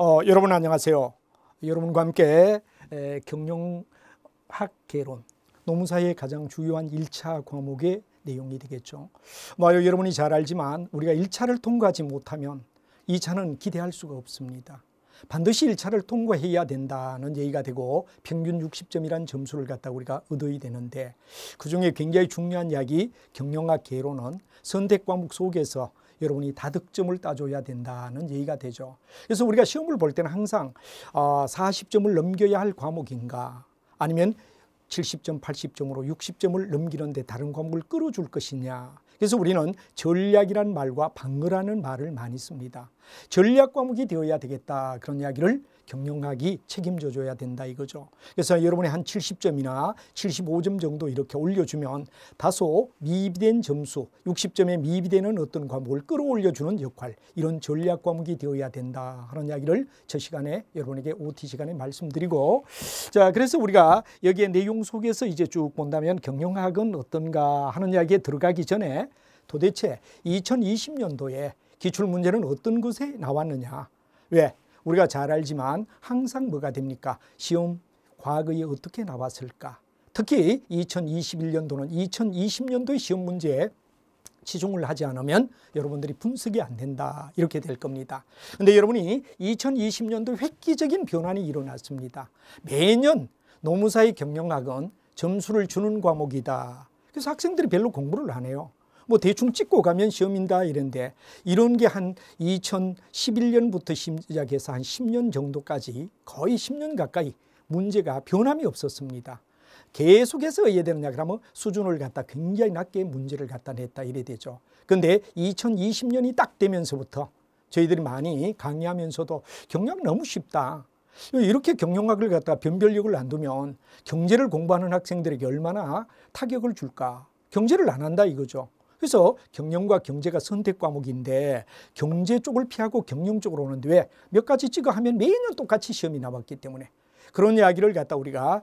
여러분 안녕하세요. 여러분과 함께 경영학 개론, 노무사의 가장 주요한 1차 과목의 내용이 되겠죠. 여러분이 잘 알지만 우리가 1차를 통과하지 못하면 2차는 기대할 수가 없습니다. 반드시 1차를 통과해야 된다는 얘기가 되고 평균 60점이란 점수를 갖다 우리가 얻어야 되는데, 그중에 굉장히 중요한 이야기 경영학 개론은 선택 과목 속에서 여러분이 다득점을 따줘야 된다는 얘기가 되죠. 그래서 우리가 시험을 볼 때는 항상 40점을 넘겨야 할 과목인가, 아니면 70점, 80점으로 60점을 넘기는데 다른 과목을 끌어줄 것이냐. 그래서 우리는 전략이라는 말과 방어라는 말을 많이 씁니다. 전략 과목이 되어야 되겠다, 그런 이야기를 경영학이 책임져 줘야 된다 이거죠. 그래서 여러분이 한 70점이나 75점 정도 이렇게 올려주면 다소 미비된 점수, 60점에 미비되는 어떤 과목을 끌어올려주는 역할, 이런 전략 과목이 되어야 된다 하는 이야기를 저 시간에 여러분에게 OT 시간에 말씀드리고, 자, 그래서 우리가 여기에 내용 속에서 이제 쭉 본다면 경영학은 어떤가 하는 이야기에 들어가기 전에 도대체 2020년도에 기출문제는 어떤 것에 나왔느냐. 왜? 우리가 잘 알지만 항상 뭐가 됩니까? 시험 과거에 어떻게 나왔을까? 특히 2021년도는 2020년도의 시험 문제에 치중을 하지 않으면 여러분들이 분석이 안 된다, 이렇게 될 겁니다. 그런데 여러분이 2020년도 획기적인 변환이 일어났습니다. 매년 노무사의 경영학은 점수를 주는 과목이다. 그래서 학생들이 별로 공부를 안 해요. 대충 찍고 가면 시험인다 이런데, 이런 게 한 2011년부터 시작해서 한 10년 정도까지, 거의 10년 가까이 문제가 변함이 없었습니다. 계속해서 어떻게 되느냐 그러면 수준을 갖다 굉장히 낮게 문제를 갖다 냈다 이래 되죠. 그런데 2020년이 딱 되면서부터 저희들이 많이 강의하면서도 경영학 너무 쉽다, 이렇게 경영학을 갖다 변별력을 안 두면 경제를 공부하는 학생들에게 얼마나 타격을 줄까. 경제를 안 한다 이거죠. 그래서 경영과 경제가 선택 과목인데 경제 쪽을 피하고 경영 쪽으로 오는데, 왜? 몇 가지 찍어 하면 매년 똑같이 시험이 나왔기 때문에. 그런 이야기를 갖다 우리가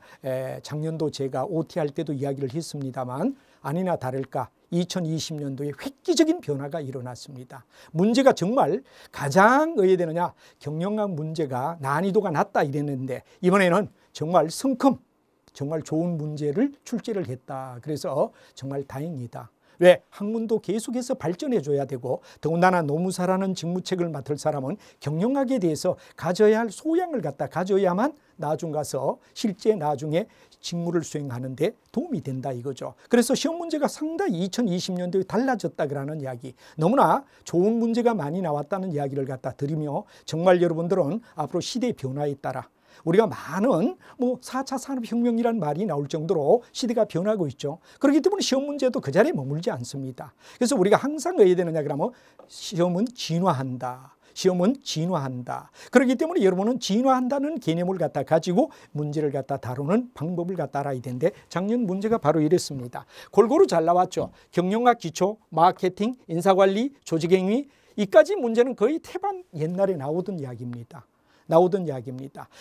작년도 제가 OT 할 때도 이야기를 했습니다만, 아니나 다를까 2020년도에 획기적인 변화가 일어났습니다. 문제가 정말 가장 어떻게 되느냐, 경영학 문제가 난이도가 낮다 이랬는데 이번에는 정말 성큼 정말 좋은 문제를 출제를 했다. 그래서 정말 다행이다. 왜? 학문도 계속해서 발전해 줘야 되고, 더군다나 노무사라는 직무책을 맡을 사람은 경영학에 대해서 가져야 할 소양을 갖다 가져야만 나중 가서 실제 나중에 직무를 수행하는 데 도움이 된다 이거죠. 그래서 시험 문제가 상당히 2020년도에 달라졌다라는 이야기, 너무나 좋은 문제가 많이 나왔다는 이야기를 갖다 드리며, 정말 여러분들은 앞으로 시대의 변화에 따라 우리가 많은 4차 산업혁명이라는 말이 나올 정도로 시대가 변하고 있죠. 그렇기 때문에 시험 문제도 그 자리에 머물지 않습니다. 그래서 우리가 항상 어떻게 되느냐 그러면 시험은 진화한다. 시험은 진화한다. 그렇기 때문에 여러분은 진화한다는 개념을 갖다 가지고 문제를 갖다 다루는 방법을 갖다 알아야 되는데, 작년 문제가 바로 이랬습니다. 골고루 잘 나왔죠. 경영학 기초, 마케팅, 인사관리, 조직행위, 이까지 문제는 거의 태반 옛날에 나오던 이야기입니다.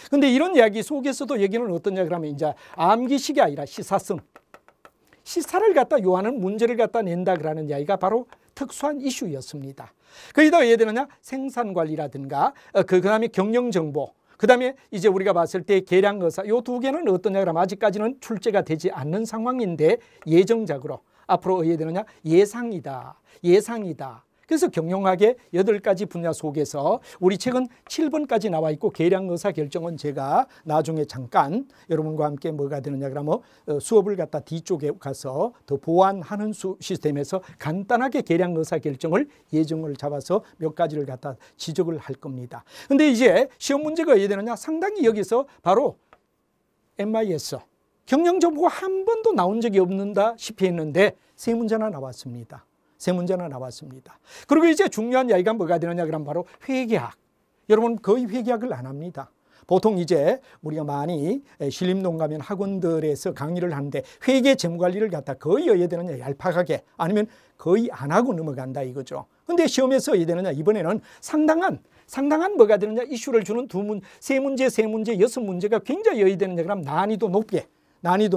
그런데 이런 이야기 속에서도 여기는 어떠냐 그러면 이제 암기식이 아니라 시사성, 시사를 갖다 요하는 문제를 갖다 낸다 그러는 이야기가 바로 특수한 이슈였습니다. 거기다 왜 되느냐, 생산관리라든가 그다음에 경영정보, 그다음에 이제 우리가 봤을 때 계량의사, 이 두 개는 어떠냐 그러면 아직까지는 출제가 되지 않는 상황인데, 예정작으로 앞으로 어떻게 되느냐, 예상이다. 그래서 경영학의 8가지 분야 속에서 우리 책은 7번까지 나와 있고, 계량의사 결정은 제가 나중에 잠깐 여러분과 함께 뭐가 되느냐 그러면 수업을 갖다 뒤쪽에 가서 더 보완하는 시스템에서 간단하게 계량의사 결정을 예정을 잡아서 몇 가지를 갖다 지적을 할 겁니다. 근데 이제 시험 문제가 어떻게 되느냐, 상당히 여기서 바로 MIS 경영정보가 한 번도 나온 적이 없는다시피 했는데 세 문제나 나왔습니다. 그리고 이제 중요한 이야기가 뭐가 되느냐 그러면 바로 회계학. 여러분 거의 회계학을 안 합니다. 보통 이제 우리가 많이 신림농가면 학원들에서 강의를 하는데 회계 재무관리를 갖다 거의 어떻게 되느냐, 얄팍하게 아니면 거의 안 하고 넘어간다 이거죠. 근데 시험에서 어떻게 되느냐, 이번에는 상당한 뭐가 되느냐, 이슈를 주는 세 문제, 6문제가 굉장히 어떻게 되느냐 그러면 난이도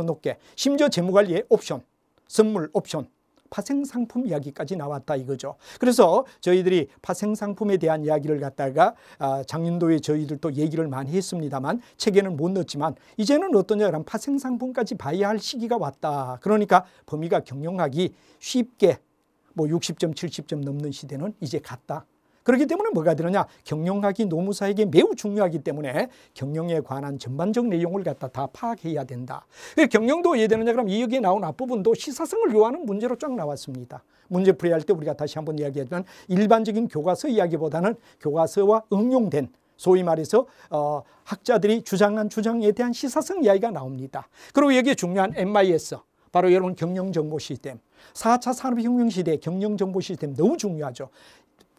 높게 심지어 재무관리의 옵션, 선물 옵션, 파생상품 이야기까지 나왔다 이거죠. 그래서 저희들이 파생상품에 대한 이야기를 갖다가 작년도에 저희들도 얘기를 많이 했습니다만 책에는 못 넣었지만 이제는 어떠냐 그러면 파생상품까지 봐야 할 시기가 왔다. 그러니까 범위가 경영학이 쉽게 뭐 60점, 70점 넘는 시대는 이제 갔다. 그렇기 때문에 뭐가 되느냐? 경영학이 노무사에게 매우 중요하기 때문에 경영에 관한 전반적 내용을 갖다 다 파악해야 된다. 경영도 왜 되느냐? 그럼 여기에 나온 앞부분도 시사성을 요하는 문제로 쫙 나왔습니다. 문제 풀이할 때 우리가 다시 한번 이야기하지만 일반적인 교과서 이야기보다는 교과서와 응용된 소위 말해서 학자들이 주장한 주장에 대한 시사성 이야기가 나옵니다. 그리고 여기에 중요한 MIS, 바로 여러분 경영정보 시스템, 4차 산업혁명 시대의 경영정보 시스템 너무 중요하죠.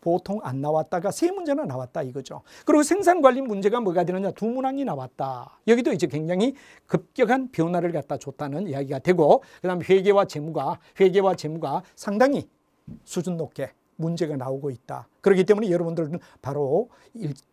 보통 안 나왔다가 세 문제나 나왔다 이거죠. 그리고 생산관리 문제가 뭐가 되느냐? 두 문항이 나왔다. 여기도 이제 굉장히 급격한 변화를 갖다 줬다는 이야기가 되고, 그다음 회계와 재무가 상당히 수준 높게 문제가 나오고 있다. 그렇기 때문에 여러분들은 바로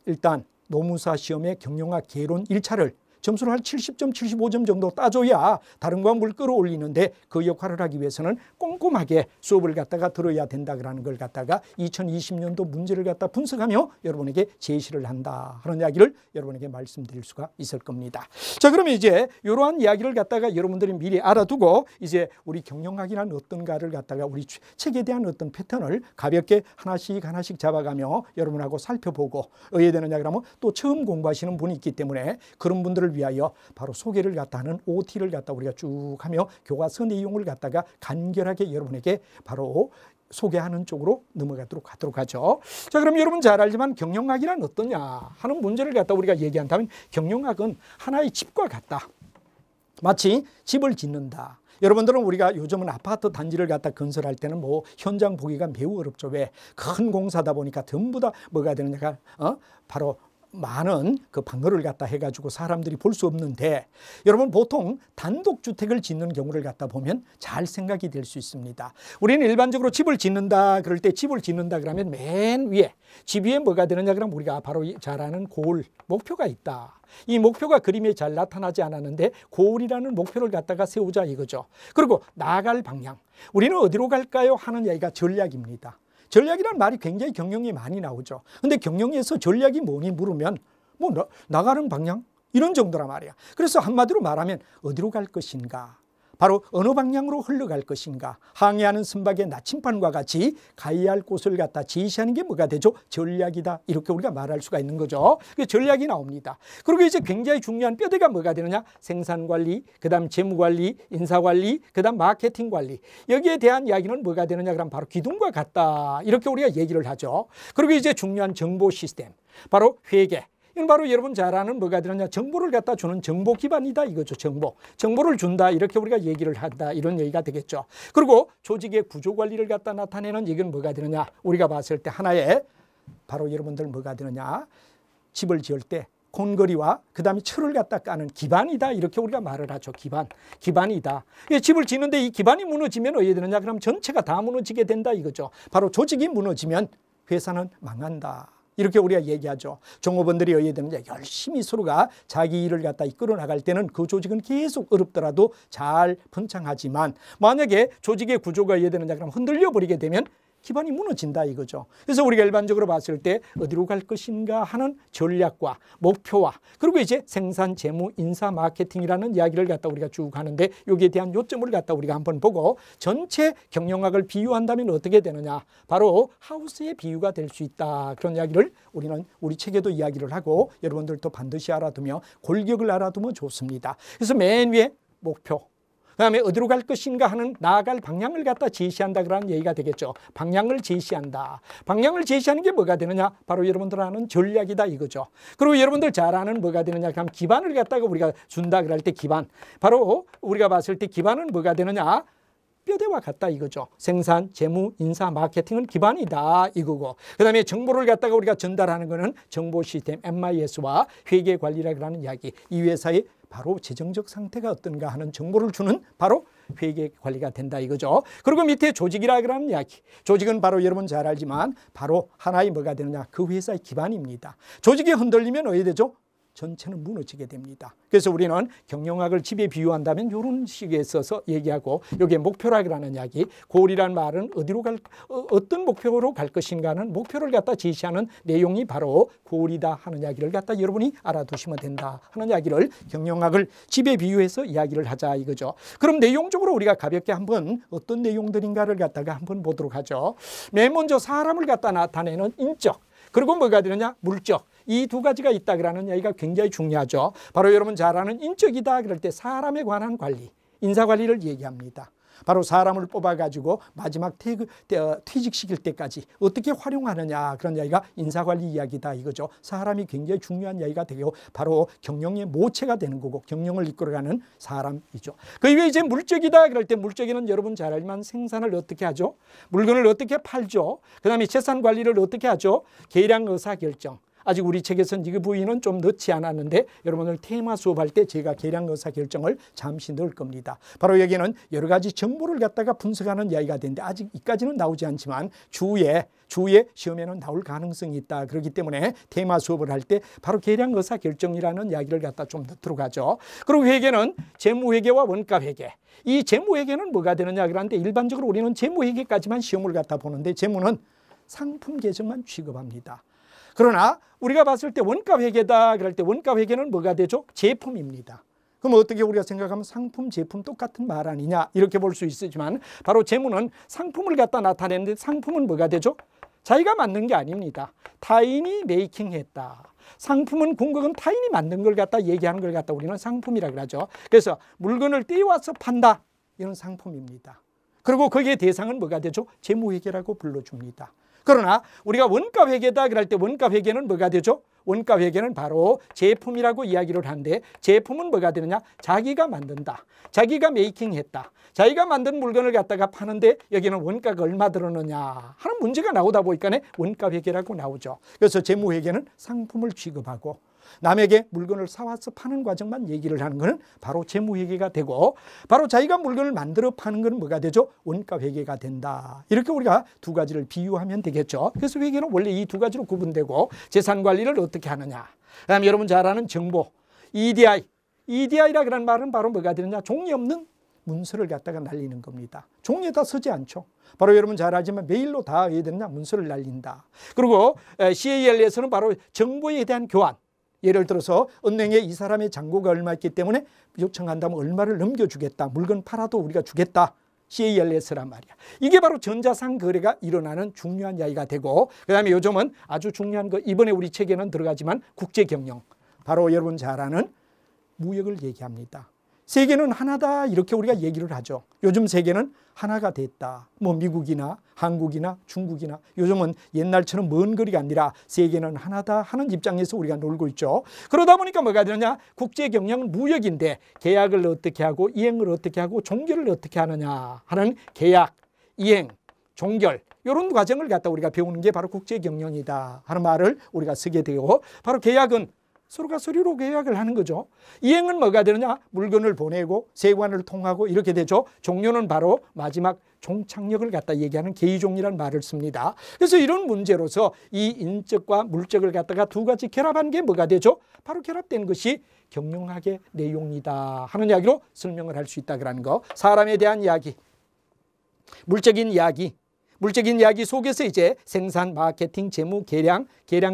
일단 노무사 시험의 경영학 개론 1차를 점수를 한 70점, 75점 정도 따줘야 다른 과목을 끌어올리는데 그 역할을 하기 위해서는 꼼꼼하게 수업을 갖다가 들어야 된다라는 걸 갖다가 2020년도 문제를 갖다 분석하며 여러분에게 제시를 한다 하는 이야기를 여러분에게 말씀드릴 수가 있을 겁니다. 자, 그러면 이제 이러한 이야기를 갖다가 여러분들이 미리 알아두고 이제 우리 경영학이란 어떤가를 갖다가 우리 책에 대한 어떤 패턴을 가볍게 하나씩 잡아가며 여러분하고 살펴보고 어떻게 되느냐 그러면 또 처음 공부하시는 분이 있기 때문에 그런 분들을 위하여 바로 소개를 갖다 하는 OT를 갖다 우리가 쭉 하며 교과서 내용을 갖다가 간결하게 여러분에게 바로 소개하는 쪽으로 넘어가도록 하도록 하죠. 자, 그럼 여러분 잘 알지만 경영학이란 어떠냐 하는 문제를 갖다 우리가 얘기한다면 경영학은 하나의 집과 같다. 마치 집을 짓는다. 여러분들은 우리가 요즘은 아파트 단지를 갖다 건설할 때는 뭐 현장 보기가 매우 어렵죠. 왜? 큰 공사다 보니까 전부 다 뭐가 되느냐가 바로 많은 그 방어를 갖다 해가지고 사람들이 볼 수 없는데 여러분 보통 단독주택을 짓는 경우를 갖다 보면 잘 생각이 될 수 있습니다. 우리는 일반적으로 집을 짓는다 그럴 때 집을 짓는다 그러면 맨 위에 집 위에 뭐가 되느냐 그러면 우리가 바로 잘 아는 고을 목표가 있다. 이 목표가 그림에 잘 나타나지 않았는데 고을이라는 목표를 갖다가 세우자 이거죠. 그리고 나아갈 방향 우리는 어디로 갈까요 하는 이야기가 전략입니다. 전략이라는 말이 굉장히 경영에 많이 나오죠. 근데 경영에서 전략이 뭐니 물으면 뭐 나가는 방향 이런 정도란 말이야. 그래서 한마디로 말하면 어디로 갈 것인가, 바로 어느 방향으로 흘러갈 것인가, 항해하는 선박의 나침반과 같이 가야 할 곳을 갖다 제시하는 게 뭐가 되죠? 전략이다. 이렇게 우리가 말할 수가 있는 거죠. 전략이 나옵니다. 그리고 이제 굉장히 중요한 뼈대가 뭐가 되느냐? 생산관리, 그 다음 재무관리, 인사관리, 그 다음 마케팅관리. 여기에 대한 이야기는 뭐가 되느냐? 그럼 바로 기둥과 같다. 이렇게 우리가 얘기를 하죠. 그리고 이제 중요한 정보 시스템, 바로 회계. 이건 바로 여러분 잘 아는 뭐가 되느냐? 정보를 갖다 주는 정보 기반이다 이거죠. 정보를 준다 이렇게 우리가 얘기를 한다 이런 얘기가 되겠죠. 그리고 조직의 구조 관리를 갖다 나타내는 이건 뭐가 되느냐? 우리가 봤을 때 하나의 바로 여러분들 뭐가 되느냐? 집을 지을 때 콘거리와 그 다음에 철을 갖다 까는 기반이다 이렇게 우리가 말을 하죠. 기반이다. 집을 짓는데 이 기반이 무너지면 어떻게 되느냐? 그럼 전체가 다 무너지게 된다 이거죠. 바로 조직이 무너지면 회사는 망한다. 이렇게 우리가 얘기하죠. 종업원들이 어떻게 되느냐? 열심히 서로가 자기 일을 갖다 이끌어 나갈 때는 그 조직은 계속 어렵더라도 잘 번창하지만 만약에 조직의 구조가 어떻게 되느냐? 그럼 흔들려 버리게 되면 기반이 무너진다 이거죠. 그래서 우리가 일반적으로 봤을 때 어디로 갈 것인가 하는 전략과 목표와 그리고 이제 생산, 재무, 인사, 마케팅이라는 이야기를 갖다 우리가 쭉 하는데 여기에 대한 요점을 갖다 우리가 한번 보고 전체 경영학을 비유한다면 어떻게 되느냐? 바로 하우스의 비유가 될 수 있다. 그런 이야기를 우리는 우리 책에도 이야기를 하고 여러분들도 반드시 알아두며 골격을 알아두면 좋습니다. 그래서 맨 위에 목표, 그 다음에 어디로 갈 것인가 하는 나아갈 방향을 갖다 제시한다 그러는 얘기가 되겠죠. 방향을 제시한다. 방향을 제시하는 게 뭐가 되느냐? 바로 여러분들 아는 전략이다 이거죠. 그리고 여러분들 잘 아는 뭐가 되느냐? 그럼 기반을 갖다가 우리가 준다 그럴 때 기반. 바로 우리가 봤을 때 기반은 뭐가 되느냐? 뼈대와 같다 이거죠. 생산, 재무, 인사, 마케팅은 기반이다 이거고 그 다음에 정보를 갖다가 우리가 전달하는 거는 정보 시스템 MIS와 회계 관리라고 하는 이야기. 이 회사의 바로 재정적 상태가 어떤가 하는 정보를 주는 바로 회계 관리가 된다 이거죠. 그리고 밑에 조직이라고 하는 이야기. 조직은 바로 여러분 잘 알지만 바로 하나의 뭐가 되느냐? 그 회사의 기반입니다. 조직이 흔들리면 어떻게 되죠? 전체는 무너지게 됩니다. 그래서 우리는 경영학을 집에 비유한다면 이런 식에 써서 얘기하고, 여기에 목표라는 이야기, 골이란 말은 어떤 목표로 갈 것인가는 목표를 갖다 제시하는 내용이 바로 골이다 하는 이야기를 갖다 여러분이 알아두시면 된다 하는 이야기를, 경영학을 집에 비유해서 이야기를 하자 이거죠. 그럼 내용적으로 우리가 가볍게 한번 어떤 내용들인가를 갖다가 한번 보도록 하죠. 맨 먼저 사람을 갖다 나타내는 인적, 그리고 뭐가 되느냐? 물적. 이 두 가지가 있다 그러는 이야기가 굉장히 중요하죠. 바로 여러분 잘 아는 인적이다 그럴 때 사람에 관한 관리, 인사관리를 얘기합니다. 바로 사람을 뽑아가지고 마지막 퇴직시킬 때까지 어떻게 활용하느냐, 그런 이야기가 인사관리 이야기다 이거죠. 사람이 굉장히 중요한 이야기가 되고 바로 경영의 모체가 되는 거고 경영을 이끌어가는 사람이죠. 그 이외에 이제 물적이다 그럴 때, 물적에는 여러분 잘 알지만 생산을 어떻게 하죠? 물건을 어떻게 팔죠? 그 다음에 재산 관리를 어떻게 하죠? 계량 의사결정. 아직 우리 책에서는 이 부위는 좀 넣지 않았는데 여러분들 테마 수업할 때 제가 계량 의사결정을 잠시 넣을 겁니다. 바로 여기는 여러 가지 정보를 갖다가 분석하는 이야기가 되는데 아직 이까지는 나오지 않지만 추후에 시험에는 나올 가능성이 있다. 그렇기 때문에 테마 수업을 할 때 바로 계량 의사결정이라는 이야기를 갖다 좀 넣도록 하죠. 그리고 회계는 재무회계와 원가회계. 이 재무회계는 뭐가 되느냐 그러는데, 일반적으로 우리는 재무회계까지만 시험을 갖다 보는데 재무는 상품 계정만 취급합니다. 그러나 우리가 봤을 때 원가회계다 그럴 때 원가회계는 뭐가 되죠? 제품입니다. 그럼 어떻게 우리가 생각하면 상품, 제품 똑같은 말 아니냐 이렇게 볼 수 있지만, 바로 재무는 상품을 갖다 나타내는데 상품은 뭐가 되죠? 자기가 만든 게 아닙니다. 타인이 메이킹했다. 상품은 궁극은 타인이 만든 걸 갖다 얘기하는 걸 갖다 우리는 상품이라고 그러죠. 그래서 물건을 떼와서 판다, 이런 상품입니다. 그리고 거기에 대상은 뭐가 되죠? 재무회계라고 불러줍니다. 그러나 우리가 원가회계다 그럴 때 원가회계는 뭐가 되죠? 원가회계는 바로 제품이라고 이야기를 하는데, 제품은 뭐가 되느냐? 자기가 만든다. 자기가 메이킹했다. 자기가 만든 물건을 갖다가 파는데 여기는 원가가 얼마 들었느냐 하는 문제가 나오다 보니까 원가회계라고 나오죠. 그래서 재무회계는 상품을 취급하고 남에게 물건을 사와서 파는 과정만 얘기를 하는 것은 바로 재무회계가 되고, 바로 자기가 물건을 만들어 파는 것은 뭐가 되죠? 원가회계가 된다. 이렇게 우리가 두 가지를 비유하면 되겠죠. 그래서 회계는 원래 이 두 가지로 구분되고, 재산관리를 어떻게 하느냐, 그 다음에 여러분 잘 아는 정보, EDI라 그런 말은 바로 뭐가 되느냐? 종이 없는 문서를 갖다가 날리는 겁니다. 종이에다 쓰지 않죠. 바로 여러분 잘 알지만 메일로 다 해야 되느냐? 문서를 날린다. 그리고 CAL에서는 바로 정보에 대한 교환, 예를 들어서 은행에 이 사람의 잔고가 얼마 있기 때문에 요청한다면 얼마를 넘겨주겠다. 물건 팔아도 우리가 주겠다. CALS란 말이야. 이게 바로 전자상 거래가 일어나는 중요한 이야기가 되고, 그 다음에 요즘은 아주 중요한 거, 이번에 우리 책에는 들어가지만 국제경영, 바로 여러분 잘 아는 무역을 얘기합니다. 세계는 하나다 이렇게 우리가 얘기를 하죠. 요즘 세계는 하나가 됐다. 뭐 미국이나 한국이나 중국이나, 요즘은 옛날처럼 먼 거리가 아니라 세계는 하나다 하는 입장에서 우리가 놀고 있죠. 그러다 보니까 뭐가 되느냐? 국제경영은 무역인데 계약을 어떻게 하고 이행을 어떻게 하고 종결을 어떻게 하느냐 하는 계약, 이행, 종결, 이런 과정을 갖다 우리가 배우는 게 바로 국제경영이다 하는 말을 우리가 쓰게 되고, 바로 계약은 서로가 서류로 계약을 하는 거죠. 이행은 뭐가 되느냐? 물건을 보내고 세관을 통하고 이렇게 되죠. 종료는 바로 마지막 종착역을 갖다 얘기하는 개의종이라는 말을 씁니다. 그래서 이런 문제로서 이 인적과 물적을 갖다가 두 가지 결합한 게 뭐가 되죠? 바로 결합된 것이 경영학의 내용이다 하는 이야기로 설명을 할 수 있다는 거. 사람에 대한 이야기, 물적인 이야기 속에서 이제 생산, 마케팅, 재무, 계량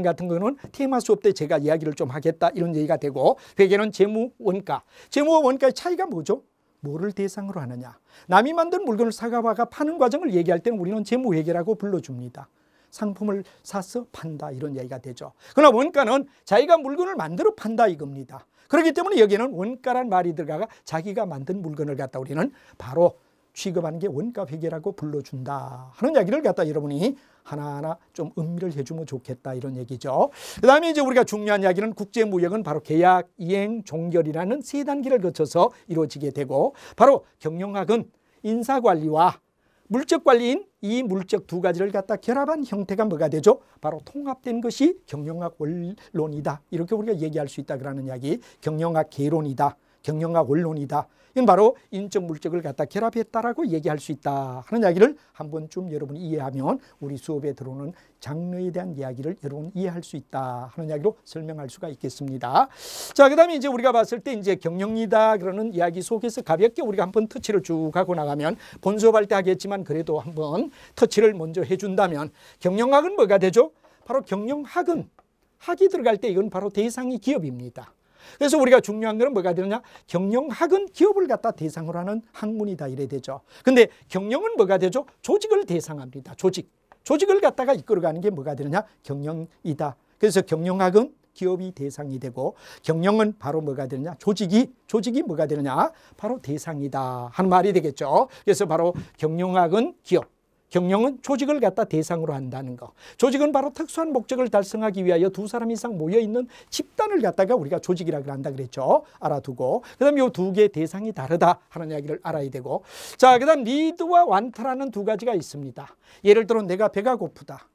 같은 거는 테마 수업 때 제가 이야기를 좀 하겠다 이런 얘기가 되고, 회계는 재무, 원가. 재무와 원가의 차이가 뭐죠? 뭐를 대상으로 하느냐. 남이 만든 물건을 사가와가 파는 과정을 얘기할 때는 우리는 재무회계라고 불러줍니다. 상품을 사서 판다 이런 이야기가 되죠. 그러나 원가는 자기가 물건을 만들어 판다 이겁니다. 그렇기 때문에 여기는 원가란 말이 들어가가 자기가 만든 물건을 갖다 우리는 바로 취급하는 게 원가회계라고 불러준다 하는 이야기를 갖다 여러분이 하나하나 좀 음미를 해주면 좋겠다 이런 얘기죠. 그 다음에 이제 우리가 중요한 이야기는 국제무역은 바로 계약, 이행, 종결이라는 세 단계를 거쳐서 이루어지게 되고, 바로 경영학은 인사관리와 물적관리인 이 물적 두 가지를 갖다 결합한 형태가 뭐가 되죠? 바로 통합된 것이 경영학 원론이다 이렇게 우리가 얘기할 수 있다 그러는 이야기. 경영학 개론이다. 경영학 원론이다. 이건 바로 인적 물적을 갖다 결합했다라고 얘기할 수 있다 하는 이야기를 한 번쯤 여러분이 이해하면 우리 수업에 들어오는 장르에 대한 이야기를 여러분 이해할 수 있다 하는 이야기로 설명할 수가 있겠습니다. 자, 그다음에 이제 우리가 봤을 때 이제 경영이다 그러는 이야기 속에서 가볍게 우리가 한번 터치를 쭉 하고 나가면 본 수업할 때 하겠지만 그래도 한번 터치를 먼저 해준다면 경영학은 뭐가 되죠? 바로 경영학은 학이 들어갈 때 이건 바로 대상이 기업입니다. 그래서 우리가 중요한 것은 뭐가 되느냐? 경영학은 기업을 갖다 대상으로 하는 학문이다 이래 되죠. 근데 경영은 뭐가 되죠? 조직을 대상합니다. 조직을 갖다가 이끌어가는 게 뭐가 되느냐? 경영이다. 그래서 경영학은 기업이 대상이 되고 경영은 바로 뭐가 되느냐? 조직이 뭐가 되느냐? 바로 대상이다 하는 말이 되겠죠. 그래서 바로 경영학은 기업, 경영은 조직을 갖다 대상으로 한다는 거. 조직은 바로 특수한 목적을 달성하기 위하여 두 사람 이상 모여있는 집단을 갖다가 우리가 조직이라고 한다 그랬죠. 알아두고. 그 다음에 이 두 개의 대상이 다르다 하는 이야기를 알아야 되고. 자, 그 다음 니드와 완트라는 두 가지가 있습니다. 예를 들어 내가 배가 고프다.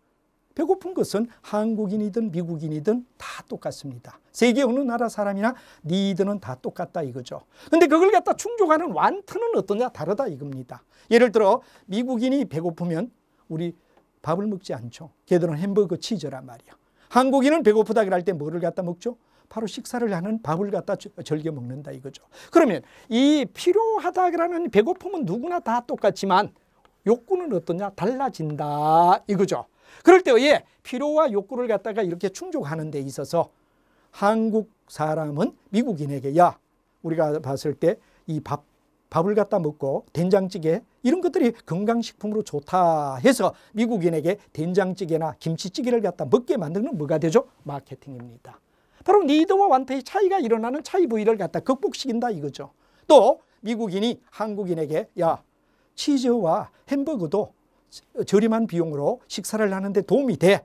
배고픈 것은 한국인이든 미국인이든 다 똑같습니다. 세계 어느 나라 사람이나 니드는 다 똑같다 이거죠. 근데 그걸 갖다 충족하는 완트는 어떠냐? 다르다 이겁니다. 예를 들어 미국인이 배고프면 우리 밥을 먹지 않죠. 걔들은 햄버거 치즈란 말이야. 한국인은 배고프다 그럴 때 뭐를 갖다 먹죠? 바로 식사를 하는 밥을 갖다 즐겨 먹는다 이거죠. 그러면 이 필요하다 그러는 배고픔은 누구나 다 똑같지만 욕구는 어떠냐? 달라진다 이거죠. 그럴 때에 필요와 욕구를 갖다가 이렇게 충족하는 데 있어서 한국 사람은 미국인에게 야 우리가 봤을 때 이 밥을 갖다 먹고 된장찌개 이런 것들이 건강식품으로 좋다 해서 미국인에게 된장찌개나 김치찌개를 갖다 먹게 만드는 뭐가 되죠? 마케팅입니다. 바로 니드와 완트의 차이가 일어나는 차이 부위를 갖다 극복시킨다 이거죠. 또 미국인이 한국인에게 야 치즈와 햄버거도 저렴한 비용으로 식사를 하는데 도움이 돼.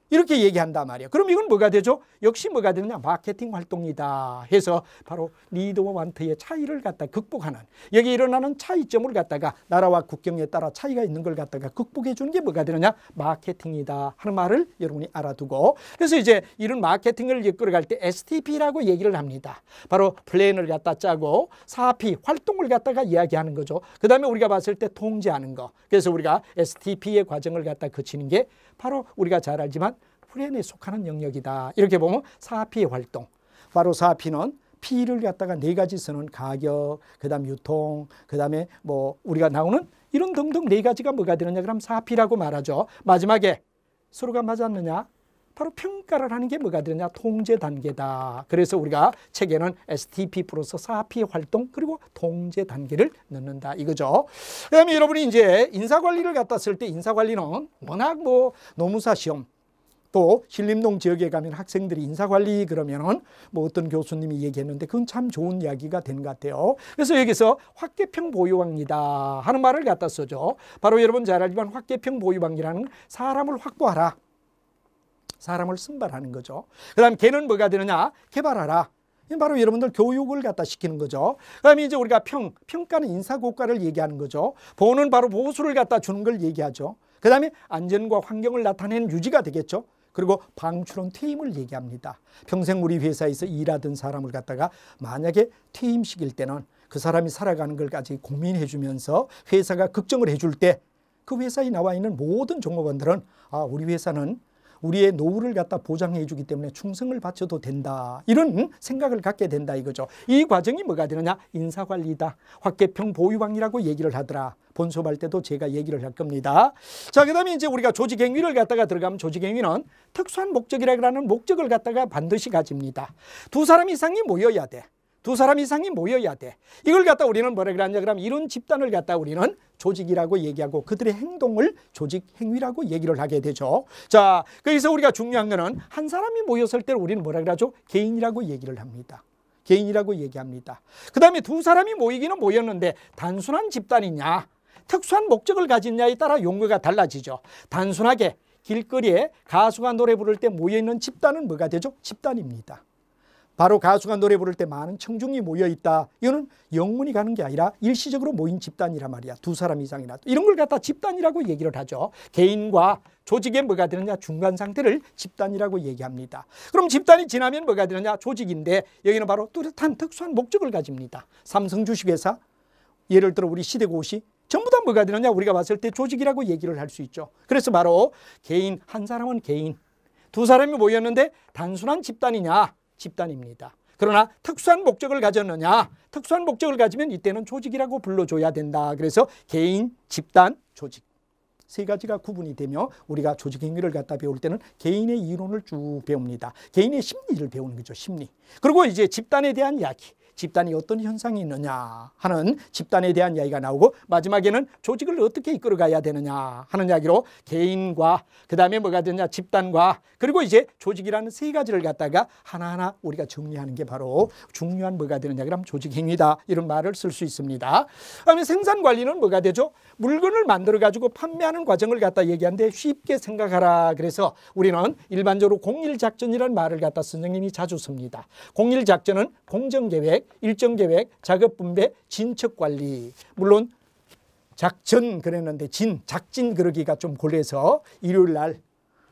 이렇게 얘기한단 말이에요. 그럼 이건 뭐가 되죠? 역시 뭐가 되느냐? 마케팅 활동이다 해서 바로 니드와 완트의 차이를 갖다 극복하는 여기 일어나는 차이점을 갖다가 나라와 국경에 따라 차이가 있는 걸 갖다가 극복해 주는 게 뭐가 되느냐? 마케팅이다 하는 말을 여러분이 알아두고 그래서 이제 이런 마케팅을 이끌어갈 때 STP라고 얘기를 합니다. 바로 플랜을 갖다 짜고 사업이 활동을 갖다가 이야기하는 거죠. 그 다음에 우리가 봤을 때 통제하는 거. 그래서 우리가 STP의 과정을 갖다 거치는 게 바로 우리가 잘 알지만 플랜에 속하는 영역이다. 이렇게 보면 사업의 활동. 바로 사업은 P를 갖다가 네 가지 쓰는 가격, 그다음 유통, 그다음에 뭐 우리가 나오는 이런 등등 네 가지가 뭐가 되느냐? 그럼 사업이라고 말하죠. 마지막에 서로가 맞았느냐? 바로 평가를 하는 게 뭐가 되느냐? 통제 단계다. 그래서 우리가 책에는 STP 플러스 사업의 활동 그리고 통제 단계를 넣는다 이거죠. 그다음에 여러분이 이제 인사관리를 갖다 쓸 때 인사관리는 워낙 뭐 노무사 시험 또 신림동 지역에 가면 학생들이 인사관리 그러면은 뭐 어떤 교수님이 얘기했는데 그건 참 좋은 이야기가 된 것 같아요. 그래서 여기서 확계평 보유왕이다 하는 말을 갖다 쓰죠. 바로 여러분 잘 알지만 확계평 보유왕이라는 사람을 확보하라. 사람을 선발하는 거죠. 그 다음 걔는 뭐가 되느냐? 개발하라. 바로 여러분들 교육을 갖다 시키는 거죠. 그 다음에 이제 우리가 평가는 인사고과를 얘기하는 거죠. 보는 바로 보수를 갖다 주는 걸 얘기하죠. 그 다음에 안전과 환경을 나타내는 유지가 되겠죠. 그리고 방출은 퇴임을 얘기합니다. 평생 우리 회사에서 일하던 사람을 갖다가 만약에 퇴임시킬 때는 그 사람이 살아가는 걸까지 고민해 주면서 회사가 걱정을 해줄 때 그 회사에 나와 있는 모든 종업원들은 아, 우리 회사는 우리의 노후를 갖다 보장해 주기 때문에 충성을 바쳐도 된다. 이런 생각을 갖게 된다 이거죠. 이 과정이 뭐가 되느냐? 인사관리다. 확계평 보유왕이라고 얘기를 하더라. 본수업할 때도 제가 얘기를 할 겁니다. 자, 그 다음에 이제 우리가 조직행위를 갖다가 들어가면 조직행위는 특수한 목적이라고 하는 목적을 갖다가 반드시 가집니다. 두 사람 이상이 모여야 돼. 두 사람 이상이 모여야 돼. 이걸 갖다 우리는 뭐라 그러냐? 그러면 이런 집단을 갖다 우리는 조직이라고 얘기하고 그들의 행동을 조직 행위라고 얘기를 하게 되죠. 자, 그래서 우리가 중요한 거는 한 사람이 모였을 때 우리는 뭐라 그러죠? 개인이라고 얘기를 합니다. 개인이라고 얘기합니다. 그 다음에 두 사람이 모이기는 모였는데 단순한 집단이냐? 특수한 목적을 가진냐에 따라 용어가 달라지죠. 단순하게 길거리에 가수가 노래 부를 때 모여있는 집단은 뭐가 되죠? 집단입니다. 바로 가수가 노래 부를 때 많은 청중이 모여있다. 이거는 영문이 가는 게 아니라 일시적으로 모인 집단이란 말이야. 두 사람 이상이나. 이런 걸 갖다 집단이라고 얘기를 하죠. 개인과 조직에 뭐가 되느냐? 중간 상태를 집단이라고 얘기합니다. 그럼 집단이 지나면 뭐가 되느냐? 조직인데 여기는 바로 뚜렷한 특수한 목적을 가집니다. 삼성 주식회사, 예를 들어 우리 시대고시 전부 다 뭐가 되느냐? 우리가 봤을 때 조직이라고 얘기를 할 수 있죠. 그래서 바로 개인, 한 사람은 개인, 두 사람이 모였는데 단순한 집단이냐? 집단입니다. 그러나 특수한 목적을 가졌느냐? 특수한 목적을 가지면 이때는 조직이라고 불러줘야 된다. 그래서 개인, 집단, 조직. 세 가지가 구분이 되며 우리가 조직 행위를 갖다 배울 때는 개인의 이론을 쭉 배웁니다. 개인의 심리를 배우는 거죠. 심리. 그리고 이제 집단에 대한 이야기. 집단이 어떤 현상이 있느냐 하는 집단에 대한 이야기가 나오고 마지막에는 조직을 어떻게 이끌어가야 되느냐 하는 이야기로 개인과 그 다음에 뭐가 되느냐 집단과 그리고 이제 조직이라는 세 가지를 갖다가 하나하나 우리가 정리하는 게 바로 중요한 뭐가 되느냐 그럼 조직행위다 이런 말을 쓸 수 있습니다. 그다음에 생산관리는 뭐가 되죠? 물건을 만들어 가지고 판매하는 과정을 갖다 얘기하는데 쉽게 생각하라. 그래서 우리는 일반적으로 공일작전이라는 말을 갖다 선생님이 자주 씁니다. 공일작전은 공정계획, 일정계획, 작업분배, 진척관리. 물론 작전 그랬는데 작진 그러기가 좀 곤해서 일요일 날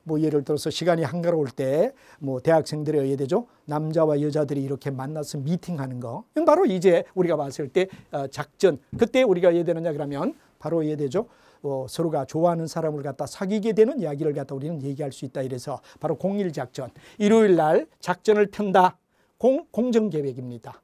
뭐 예를 들어서 시간이 한가로울 때 뭐 대학생들에 의해 되죠. 남자와 여자들이 이렇게 만나서 미팅하는 거. 이건 바로 이제 우리가 봤을 때 작전. 그때 우리가 해야 되느냐 그러면 바로 해야 되죠. 서로가 좋아하는 사람을 갖다 사귀게 되는 이야기를 갖다 우리는 얘기할 수 있다. 이래서 바로 공일작전. 일요일 날 작전을 편다. 공정계획입니다.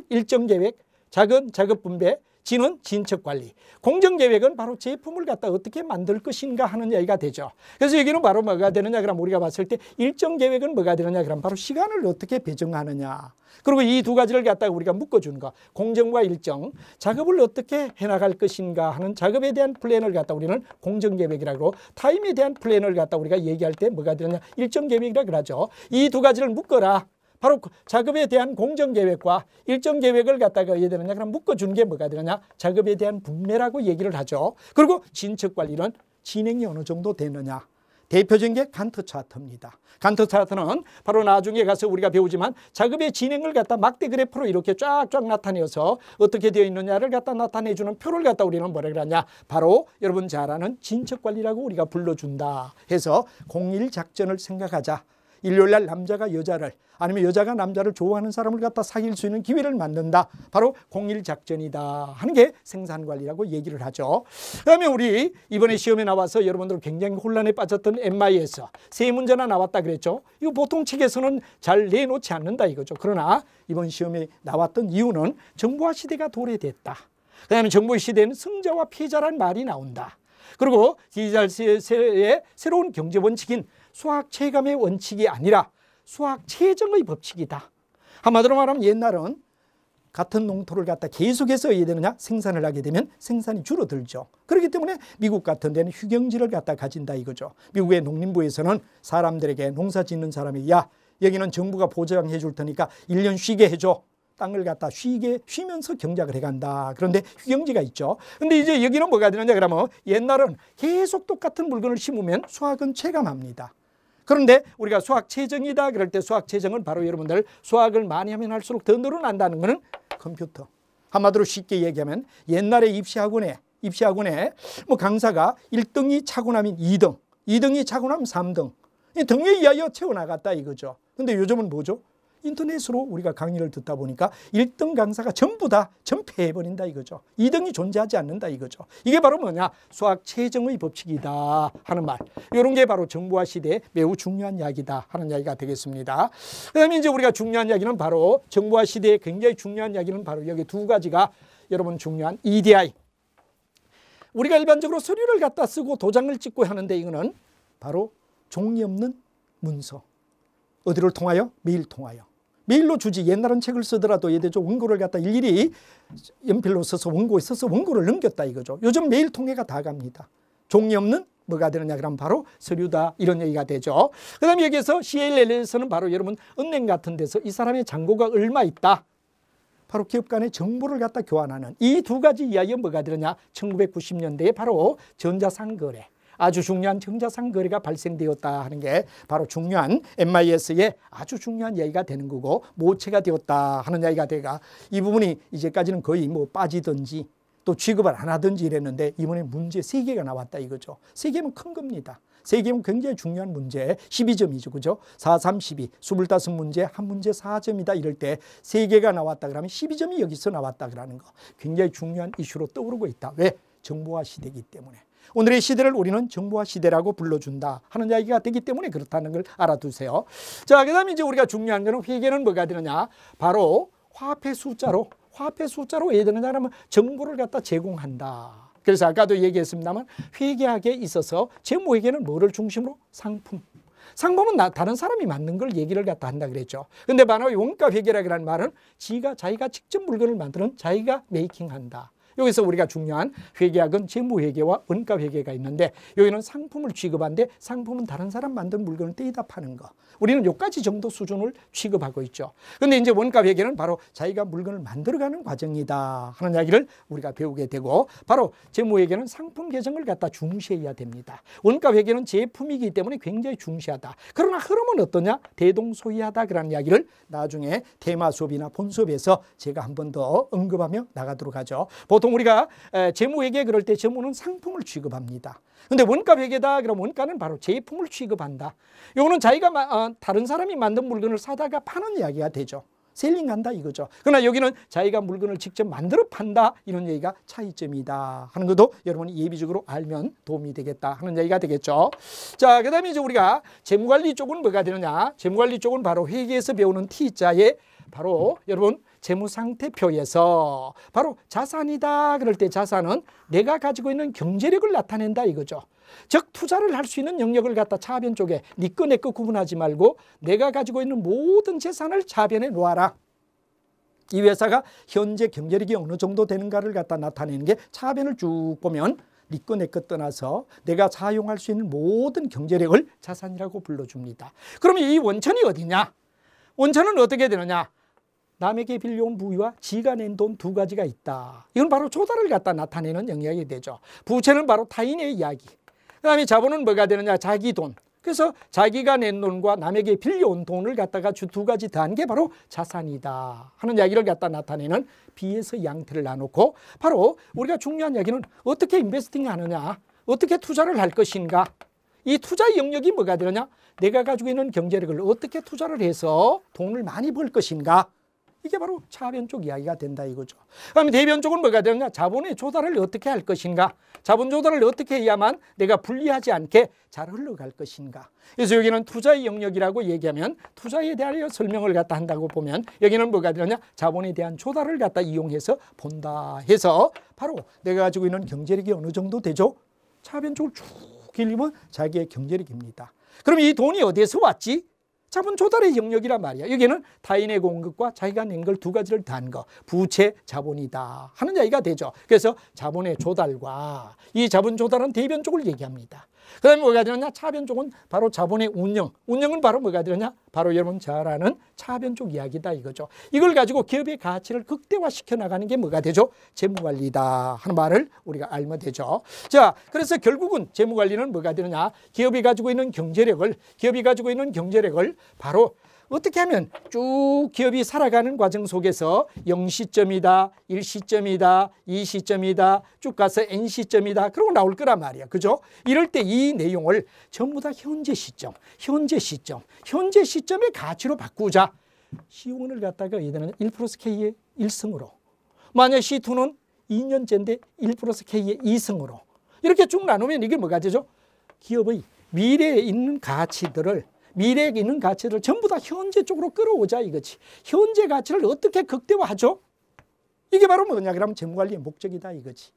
일정계획, 작업분배, 진은 진척관리. 공정계획은 바로 제품을 갖다 어떻게 만들 것인가 하는 이야기가 되죠. 그래서 여기는 바로 뭐가 되느냐 그럼 우리가 봤을 때 일정계획은 뭐가 되느냐 그럼 바로 시간을 어떻게 배정하느냐. 그리고 이 두 가지를 갖다가 우리가 묶어주는 거. 공정과 일정, 작업을 어떻게 해나갈 것인가 하는 작업에 대한 플랜을 갖다 우리는 공정계획이라고 타임에 대한 플랜을 갖다 우리가 얘기할 때 뭐가 되느냐 일정계획이라 그러죠. 이 두 가지를 묶어라. 바로 작업에 대한 공정계획과 일정계획을 갖다가 해야 되느냐 그럼 묶어주는 게 뭐가 되느냐 작업에 대한 분배라고 얘기를 하죠. 그리고 진척관리는 진행이 어느 정도 되느냐. 대표적인 게 간트 차트입니다. 간트 차트는 바로 나중에 가서 우리가 배우지만 작업의 진행을 갖다 막대 그래프로 이렇게 쫙쫙 나타내서 어떻게 되어 있느냐를 갖다 나타내주는 표를 갖다 우리는 뭐라 그러냐 바로 여러분 잘 아는 진척관리라고 우리가 불러준다 해서 공일작전을 생각하자. 일요일날 남자가 여자를 아니면 여자가 남자를 좋아하는 사람을 갖다 사귈 수 있는 기회를 만든다. 바로 공일작전이다 하는 게 생산관리라고 얘기를 하죠. 그다음에 우리 이번에 시험에 나와서 여러분들 굉장히 혼란에 빠졌던 MIS 세 문제나 나왔다 그랬죠. 이거 보통 책에서는 잘 내놓지 않는다 이거죠. 그러나 이번 시험에 나왔던 이유는 정보화 시대가 도래됐다. 그다음에 정보화 시대에는 승자와 패자란 말이 나온다. 그리고 디지털 시대의 새로운 경제 원칙인 수학 체감의 원칙이 아니라 수학 체정의 법칙이다. 한마디로 말하면 옛날은 같은 농토를 갖다 계속해서 해야 되느냐 생산을 하게 되면 생산이 줄어들죠. 그렇기 때문에 미국 같은 데는 휴경지를 갖다 가진다 이거죠. 미국의 농림부에서는 사람들에게 농사 짓는 사람이 야 여기는 정부가 보장해 줄 테니까 1년 쉬게 해줘. 땅을 갖다 쉬면서 경작을 해간다. 그런데 휴경지가 있죠. 근데 이제 여기는 뭐가 되느냐 그러면 옛날은 계속 똑같은 물건을 심으면 수학은 체감합니다. 그런데 우리가 수학 체정이다 그럴 때 수학 체정은 바로 여러분들 수학을 많이 하면 할수록 더 늘어난다는 것은 컴퓨터. 한마디로 쉽게 얘기하면 옛날에 입시학원에 뭐 강사가 1등이 차고 나면 2등, 2등이 차고 나면 3등. 이 등에 의하여 채워나갔다 이거죠. 근데 요즘은 뭐죠? 인터넷으로 우리가 강의를 듣다 보니까 1등 강사가 전부 다 전폐해버린다 이거죠. 2등이 존재하지 않는다 이거죠. 이게 바로 뭐냐? 수학 체정의 법칙이다 하는 말. 이런 게 바로 정보화 시대에 매우 중요한 이야기다 하는 이야기가 되겠습니다. 그 다음에 이제 우리가 중요한 이야기는 바로 정보화 시대에 굉장히 중요한 이야기는 바로 여기 두 가지가 여러분 중요한 EDI. 우리가 일반적으로 서류를 갖다 쓰고 도장을 찍고 하는데 이거는 바로 종이 없는 문서. 어디를 통하여? 메일 통하여. 메일로 주지. 옛날은 책을 쓰더라도 예대죠. 원고를 갖다 일일이 연필로 써서 원고에 써서 원고를 넘겼다 이거죠. 요즘 메일 통해가 다 갑니다. 종이 없는 뭐가 되느냐 그러면 바로 서류다 이런 얘기가 되죠. 그 다음에 여기서 CLL에서는 바로 여러분 은행 같은 데서 이 사람의 잔고가 얼마 있다. 바로 기업 간의 정보를 갖다 교환하는 이 두 가지 이야기가 뭐가 되느냐. 1990년대에 바로 전자상거래. 아주 중요한 정자상 거래가 발생되었다 하는 게 바로 중요한 MIS의 아주 중요한 이야기가 되는 거고, 모체가 되었다 하는 이야기가 돼가 이 부분이 이제까지는 거의 뭐 빠지든지 또 취급을 안 하든지 이랬는데 이번에 문제 3개가 나왔다 이거죠. 3개면 큰 겁니다. 3개면 굉장히 중요한 문제, 12점이죠. 그죠? 4, 3, 12, 25문제, 한 문제 4점이다 이럴 때 3개가 나왔다 그러면 12점이 여기서 나왔다 그러는 거. 굉장히 중요한 이슈로 떠오르고 있다. 왜? 정보화 시대이기 때문에. 오늘의 시대를 우리는 정보화 시대라고 불러준다 하는 이야기가 되기 때문에 그렇다는 걸 알아두세요. 자, 그 다음에 이제 우리가 중요한 거는 회계는 뭐가 되느냐? 바로 화폐 숫자로 왜 되느냐 하면 정보를 갖다 제공한다. 그래서 아까도 얘기했습니다만 회계학에 있어서 재무회계는 뭐를 중심으로? 상품은 다른 사람이 만든 걸 얘기를 갖다 한다 그랬죠. 근데 바로 원가회계라는 말은 자기가 직접 물건을 만드는 자기가 메이킹한다. 여기서 우리가 중요한 회계학은 재무회계와 원가회계가 있는데 여기는 상품을 취급하는데 상품은 다른 사람 만든 물건을 떼다 파는 거. 우리는 여기까지 정도 수준을 취급하고 있죠. 그런데 이제 원가회계는 바로 자기가 물건을 만들어가는 과정이다 하는 이야기를 우리가 배우게 되고, 바로 재무회계는 상품 계정을 갖다 중시해야 됩니다. 원가회계는 제품이기 때문에 굉장히 중시하다. 그러나 흐름은 어떠냐? 대동소이하다 그런 이야기를 나중에 테마 수업이나 본 수업에서 제가 한 번 더 언급하며 나가도록 하죠. 보통 우리가 재무회계 그럴 때 재무는 상품을 취급합니다. 근데 원가회계다 그러면 원가는 바로 제품을 취급한다. 이거는 자기가 다른 사람이 만든 물건을 사다가 파는 이야기가 되죠. 셀링한다 이거죠. 그러나 여기는 자기가 물건을 직접 만들어 판다 이런 얘기가 차이점이다 하는 것도 여러분이 예비적으로 알면 도움이 되겠다 하는 얘기가 되겠죠. 자, 그 다음에 이제 우리가 재무관리 쪽은 뭐가 되느냐? 재무관리 쪽은 바로 회계에서 배우는 T자에 바로 여러분 재무상태표에서 바로 자산이다 그럴 때 자산은 내가 가지고 있는 경제력을 나타낸다 이거죠. 즉 투자를 할 수 있는 영역을 갖다 차변 쪽에 네 거 내 거 구분하지 말고 내가 가지고 있는 모든 재산을 차변에 놓아라. 이 회사가 현재 경제력이 어느 정도 되는가를 갖다 나타내는 게 차변을 쭉 보면 네 거 내 거 떠나서 내가 사용할 수 있는 모든 경제력을 자산이라고 불러줍니다. 그러면 이 원천이 어디냐? 원천은 어떻게 되느냐? 남에게 빌려온 부유와 지가 낸 돈 2가지가 있다. 이건 바로 조달을 갖다 나타내는 영역이 되죠. 부채는 바로 타인의 이야기. 그 다음에 자본은 뭐가 되느냐? 자기 돈. 그래서 자기가 낸 돈과 남에게 빌려온 돈을 갖다가 2가지 더한 게 바로 자산이다 하는 이야기를 갖다 나타내는 B에서 양태를 나누고, 바로 우리가 중요한 이야기는 어떻게 인베스팅 하느냐? 어떻게 투자를 할 것인가? 이 투자 영역이 뭐가 되느냐? 내가 가지고 있는 경제력을 어떻게 투자를 해서 돈을 많이 벌 것인가? 이게 바로 차변 쪽 이야기가 된다 이거죠. 그러면 대변 쪽은 뭐가 되느냐? 자본의 조달을 어떻게 할 것인가? 자본 조달을 어떻게 해야만 내가 불리하지 않게 잘 흘러갈 것인가? 그래서 여기는 투자의 영역이라고 얘기하면 투자에 대하여 설명을 갖다 한다고 보면 여기는 뭐가 되느냐? 자본에 대한 조달을 갖다 이용해서 본다 해서 바로 내가 가지고 있는 경제력이 어느 정도 되죠? 차변 쪽을 쭉 길리면 자기의 경제력입니다. 그럼 이 돈이 어디에서 왔지? 자본 조달의 영역이란 말이야. 여기는 타인의 공급과 자기가 낸 걸 2가지를 더한 거, 부채 자본이다 하는 이야기가 되죠. 그래서 자본의 조달과 이 자본 조달은 대변 쪽을 얘기합니다. 그 다음에 뭐가 되느냐? 차변 쪽은 바로 자본의 운영은 바로 뭐가 되느냐? 바로 여러분 잘 아는 차변 쪽 이야기다 이거죠. 이걸 가지고 기업의 가치를 극대화시켜 나가는 게 뭐가 되죠? 재무관리다 하는 말을 우리가 알면 되죠. 자, 그래서 결국은 재무관리는 뭐가 되느냐? 기업이 가지고 있는 경제력을 바로 어떻게 하면 쭉 기업이 살아가는 과정 속에서 0시점이다, 1시점이다, 2시점이다, 쭉 가서 N시점이다. 그러고 나올 거란 말이야. 그죠? 이럴 때 이 내용을 전부 다 현재 시점의 가치로 바꾸자. C1을 갖다가 얘들은 1 플러스 K의 1승으로. 만약 C2는 2년째인데 1 플러스 K의 2승으로. 이렇게 쭉 나누면 이게 뭐가 되죠? 기업의 미래에 있는 가치들을 전부 다 현재 쪽으로 끌어오자 이거지. 현재 가치를 어떻게 극대화하죠? 이게 바로 뭐냐 그러면 재무관리의 목적이다 이거지.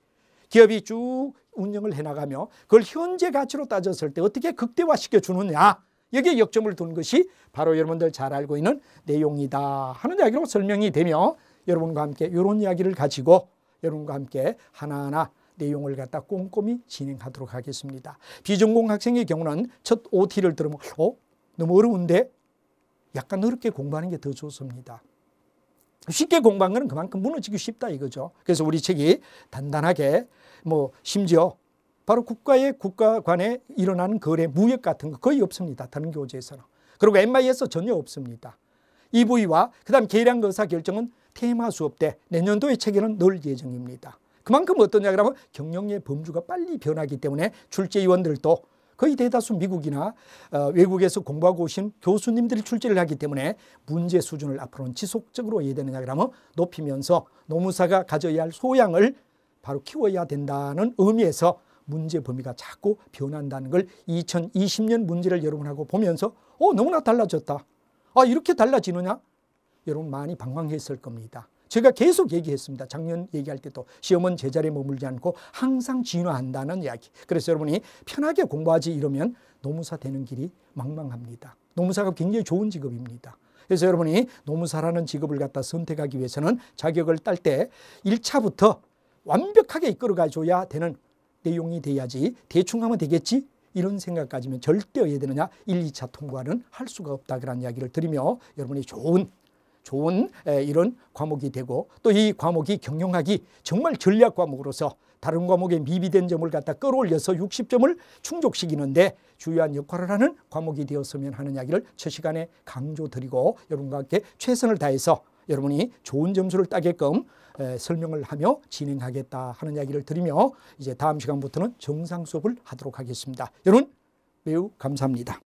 기업이 쭉 운영을 해나가며 그걸 현재 가치로 따졌을 때 어떻게 극대화시켜 주느냐. 여기에 역점을 둔 것이 바로 여러분들 잘 알고 있는 내용이다 하는 이야기로 설명이 되며, 여러분과 함께 이런 이야기를 가지고 여러분과 함께 하나하나 내용을 갖다 꼼꼼히 진행하도록 하겠습니다. 비전공 학생의 경우는 첫 OT를 들으면 너무 어려운데 약간 어렵게 공부하는 게 더 좋습니다. 쉽게 공부한 거는 그만큼 무너지기 쉽다 이거죠. 그래서 우리 책이 단단하게 심지어 바로 국가 간에 일어나는 거래, 무역 같은 거 거의 없습니다. 다른 교재에서는. 그리고 MI에서 전혀 없습니다. EV와 그다음 계량 의사 결정은 테마 수업 때 내년도에 체계는 넣을 예정입니다. 그만큼 어떠냐 그러면 경영의 범주가 빨리 변하기 때문에 출제위원들도 거의 대다수 미국이나 외국에서 공부하고 오신 교수님들이 출제를 하기 때문에 문제 수준을 앞으로는 지속적으로 해야 되느냐 그러면 높이면서 노무사가 가져야 할 소양을 바로 키워야 된다는 의미에서 문제 범위가 자꾸 변한다는 걸 2020년 문제를 여러분하고 보면서 너무나 달라졌다. 이렇게 달라지느냐? 여러분 많이 방황했을 겁니다. 제가 계속 얘기했습니다. 작년 얘기할 때도 시험은 제자리에 머물지 않고 항상 진화한다는 이야기. 그래서 여러분이 편하게 공부하지 이러면 노무사 되는 길이 망망합니다. 노무사가 굉장히 좋은 직업입니다. 그래서 여러분이 노무사라는 직업을 갖다 선택하기 위해서는 자격을 딸 때 1차부터 완벽하게 이끌어가 줘야 되는 내용이 돼야지 대충 하면 되겠지? 이런 생각 가지면 절대 해야 되느냐? 1, 2차 통과는 할 수가 없다. 그런 이야기를 드리며 여러분이 좋은 이런 과목이 되고 또 이 과목이 경영학이 정말 전략 과목으로서 다른 과목의 미비된 점을 갖다 끌어올려서 60점을 충족시키는데 주요한 역할을 하는 과목이 되었으면 하는 이야기를 첫 시간에 강조드리고 여러분과 함께 최선을 다해서 여러분이 좋은 점수를 따게끔 설명을 하며 진행하겠다 하는 이야기를 드리며 이제 다음 시간부터는 정상 수업을 하도록 하겠습니다. 여러분 매우 감사합니다.